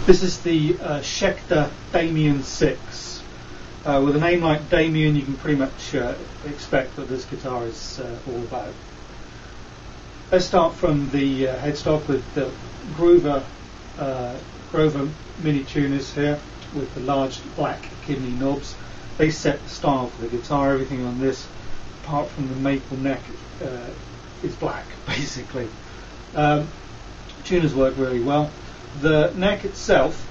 This is the Schecter Damien 6. With a name like Damien, you can pretty much expect that this guitar is all about. Let's start from the headstock with the Grover mini tuners here with the large black kidney knobs. They set the style for the guitar. Everything on this, apart from the maple neck, is black basically. Tuners work really well. The neck itself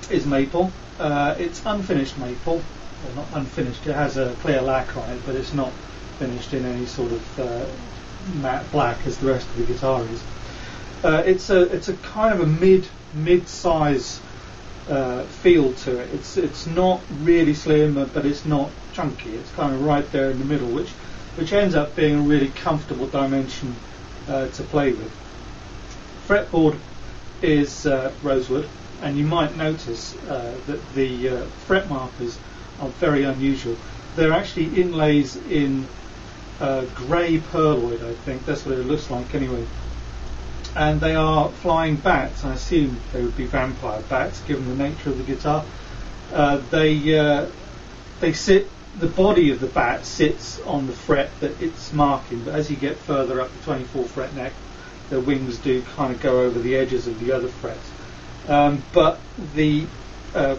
is maple. It's unfinished maple. Well, not unfinished. It has a clear lacquer on it, but it's not finished in any sort of matte black as the rest of the guitar is. It's a kind of a mid-size feel to it. It's not really slim, but it's not chunky. It's kind of right there in the middle, which ends up being a really comfortable dimension to play with. Fretboard is rosewood, and you might notice that the fret markers are very unusual. They're actually inlays in grey perloid, I think. That's what it looks like anyway. And they are flying bats. I assume they would be vampire bats, given the nature of the guitar. They sit. The body of the bat sits on the fret that it's marking, but as you get further up the 24 fret neck, the wings do kind of go over the edges of the other frets. But the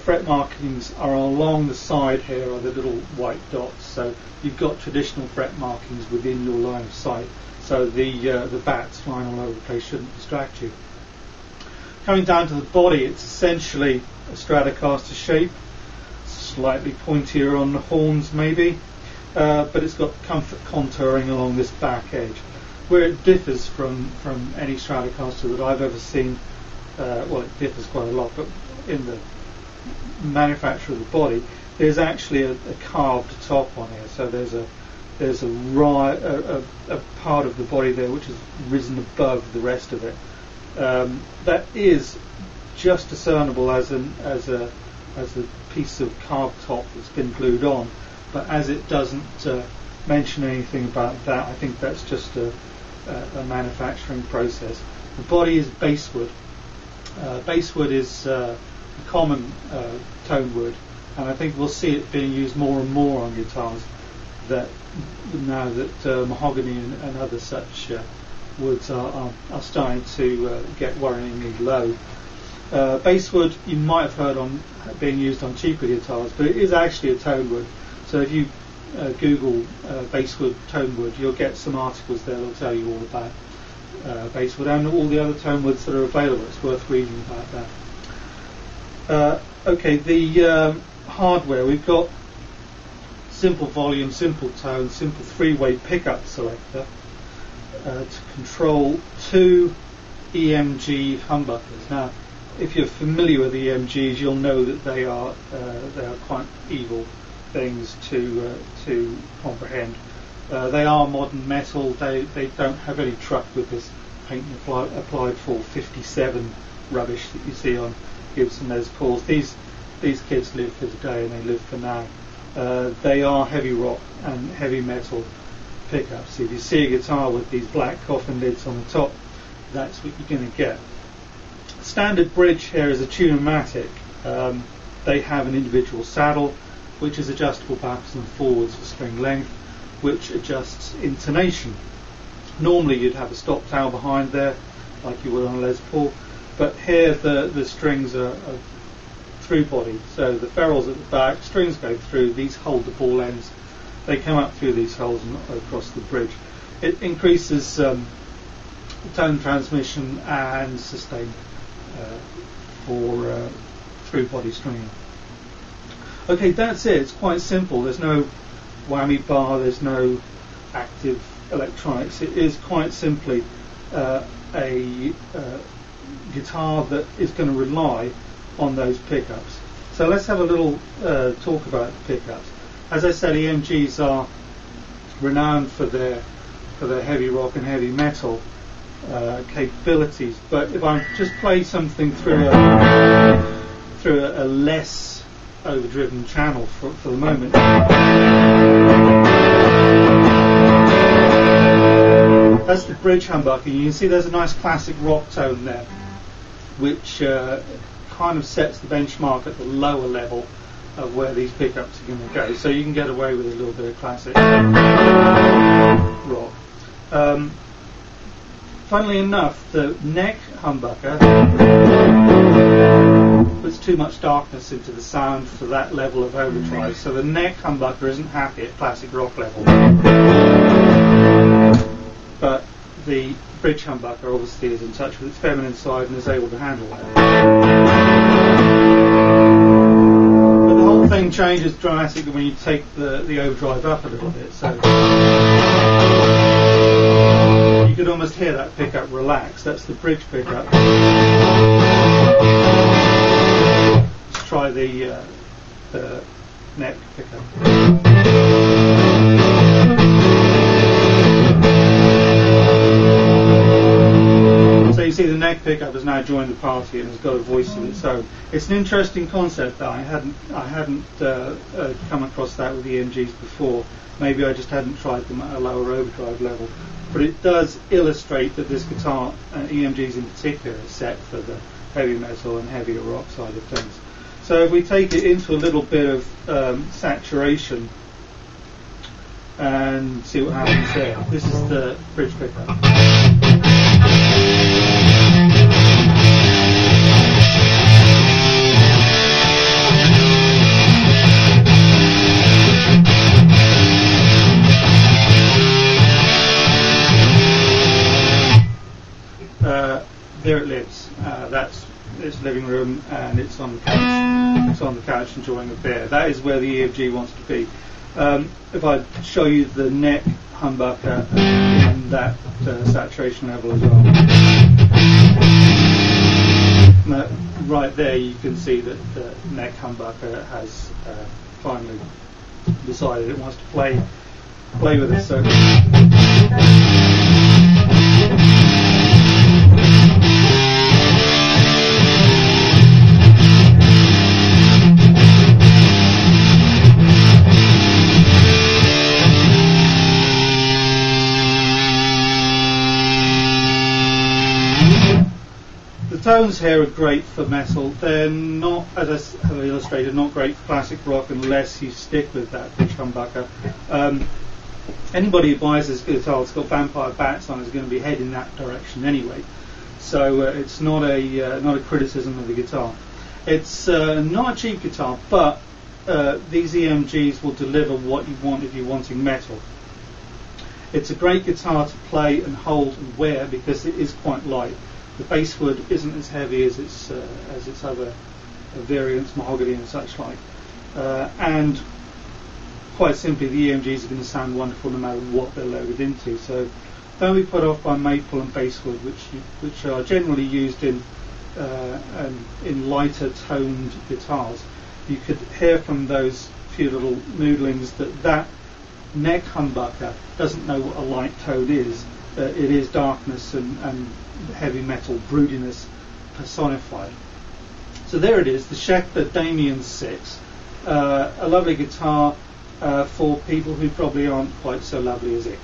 fret markings are along the side here, are the little white dots. So you've got traditional fret markings within your line of sight. So the bats flying all over the place shouldn't distract you. Coming down to the body, it's essentially a Stratocaster shape, slightly pointier on the horns maybe, but it's got comfort contouring along this back edge. Where it differs from any Stratocaster that I've ever seen, well, it differs quite a lot, but in the manufacture of the body, there's actually a carved top on here. So there's a part of the body there which is risen above the rest of it. That is just discernible as a piece of carved top that's been glued on, but as it doesn't mention anything about that, I think that's just a manufacturing process. The body is basswood. Basswood is a common tone wood, and I think we'll see it being used more and more on guitars now that mahogany and other such woods are starting to get worryingly low. Basswood you might have heard on being used on cheaper guitars, but it is actually a tone wood. So if you Google basswood tone wood, you'll get some articles there that'll tell you all about basswood and all the other tone woods that are available. It's worth reading about that. Okay, the hardware, we've got simple volume, simple tone, simple three-way pickup selector to control two EMG humbuckers. Now, if you're familiar with EMGs, you'll know that they are quite evil things to comprehend. They are modern metal. They don't have any truck with this paint applied for 57 rubbish that you see on Gibson Les Pauls. These kids live for today and they live for now. They are heavy rock and heavy metal pickups. If you see a guitar with these black coffin lids on the top, that's what you're going to get. Standard bridge here is a Tune-O-Matic. They have an individual saddle which is adjustable backwards and forwards for string length, which adjusts intonation. Normally you'd have a stop tail behind there like you would on a Les Paul, but here the strings are through body, so the ferrules at the back, strings go through, these hold the ball ends, they come up through these holes and across the bridge. It increases tone transmission and sustain for through body stringing. Okay, that's it. It's quite simple. There's no whammy bar, there's no active electronics. It is quite simply a guitar that is going to rely on those pickups. So let's have a little talk about the pickups. As I said, EMGs are renowned for their heavy rock and heavy metal capabilities, but if I just play something through a less overdriven channel for the moment, that's the bridge humbucker. You can see there's a nice classic rock tone there, which kind of sets the benchmark at the lower level of where these pickups are going to go. So you can get away with a little bit of classic rock. Funnily enough, the neck humbucker puts too much darkness into the sound for that level of overdrive. So the neck humbucker isn't happy at classic rock level. But the bridge humbucker obviously is in touch with its feminine side and is able to handle that. But the whole thing changes dramatically when you take the overdrive up a little bit. So you could almost hear that pickup relax. That's the bridge pickup. Let's try the neck pickup. So you see the neck pickup has now joined the party and has got a voice of its own. It's an interesting concept that I hadn't come across that with EMGs before. Maybe I just hadn't tried them at a lower overdrive level. But it does illustrate that this guitar, EMGs in particular, is set for the heavy metal and heavier rock side of things. So if we take it into a little bit of saturation and see what happens there. This is the bridge pickup. There it lives. That's its living room, and it's on the couch. It's on the couch enjoying a beer. That is where the EMG wants to be. If I show you the neck humbucker in that saturation level as well, now, right there you can see that the neck humbucker has finally decided it wants to play with it. So. The tones here are great for metal. They're not, as I have illustrated, not great for classic rock unless you stick with that bridge humbucker. Anybody who buys this guitar that's got vampire bats on is going to be heading that direction anyway. So it's not a criticism of the guitar. It's not a cheap guitar, but these EMGs will deliver what you want if you're wanting metal. It's a great guitar to play and hold and wear because it is quite light. The basswood isn't as heavy as its other variants, mahogany and such like. And quite simply, the EMGs are going to sound wonderful no matter what they're loaded into. So don't be put off by maple and basswood, which are generally used in lighter toned guitars. You could hear from those few little noodlings that neck humbucker doesn't know what a light tone is. It is darkness and heavy metal broodiness personified. So there it is, the Schecter Damien 6, a lovely guitar for people who probably aren't quite so lovely as it.